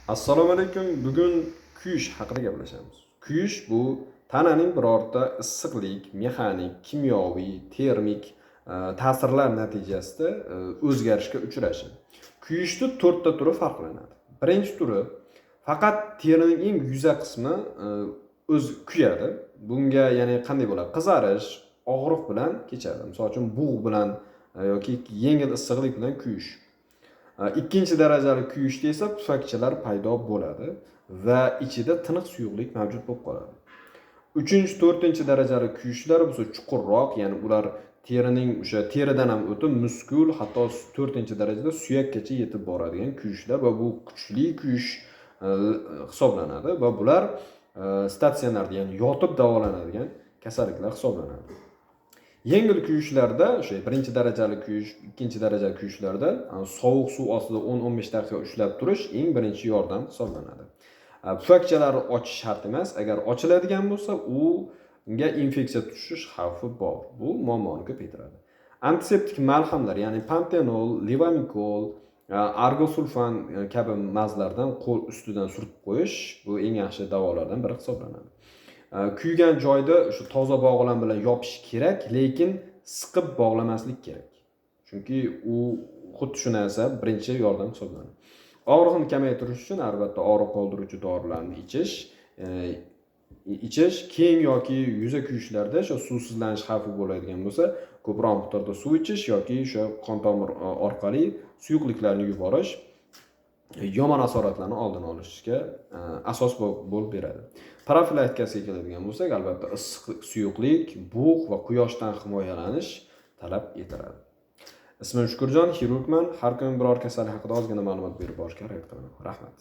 Assalomu alaykum. Bugun kuyish haqida gaplashamiz. Kuyish bu tananing birorta issiqlik, mexanik, kimyoviy, termik ta'sirlar natijasida o'zgarishga uchrashi. Kuyishning 4 ta turi farqlanadi. Birinchi turi faqat terining eng yuzaq qismi o'z kuyadi. Bunga ya'ni qanday bo'ladi? Qizarish, og'riq bilan kechadi. Misol uchun bug' bilan yoki yengil issiqlik bilan kuyish. Ikkinchi darajali kuyishda esa pufakchalar paydo bo'ladi va ichida tiniq suyuqlik mavjud bo'lib qoladi. 3-4 darajali kuyishlar bo'lsa chuqurroq, ya'ni ular terining o'sha teridan ham o'tib muskul, hatto 4-darajada suyakkacha yetib boradigan kuyishlar va bu kuchli kuyish hisoblanadi va bular statsionarda, ya'ni yotib davolanadigan kasalliklar hisoblanadi. Yengil kuyishlarda, o'sha birinchi darajali kuyish, ikkinchi darajali kuyishlarda sovuq suv ostida 10-15 daqiqa ushlab turish eng birinchi yordam hisoblanadi. Pufakchalarni ochish shart emas. Agar ochiladigan bo'lsa, unga infeksiya tushish xavfi bor. Bu muammoni ko'paytiradi. Antiseptik malhamlar, ya'ni pantenol, levomikol, argosulfan kabi mazlardan qo'l ustidan surtib qo'yish bu eng yaxshi davolardan biri hisoblanadi. Kuygan joyda shu toza bog'lam bilan yopish kerak, lekin siqib bog'lamaslik kerak. Chunki u xuddi shu narsa birinchi yordam hisoblanadi. Og'riqni kamaytirish uchun albatta og'riq qoldiruvchi dorilarni ichish, keng yoki yuza kuyishlarda shu suvsizlanish xavfi bo'ladigan bo'lsa, ko'proq miqdorda suv ichish yoki o'sha qon tomir orqali suyuqliklarni yuborish yomon asoratlarni oldini olishga asos bo'lib beradi. Profilaktikasiga keladigan bo'lsak, albatta issiq, suyuqlik, bug' va quyoshdan himoyalanish talab etiladi. Ismim Shukurjon, xirurgman. Har kuni biror kasallik haqida ozgina ma'lumot berib borishga harakat qilaman. Rahmat.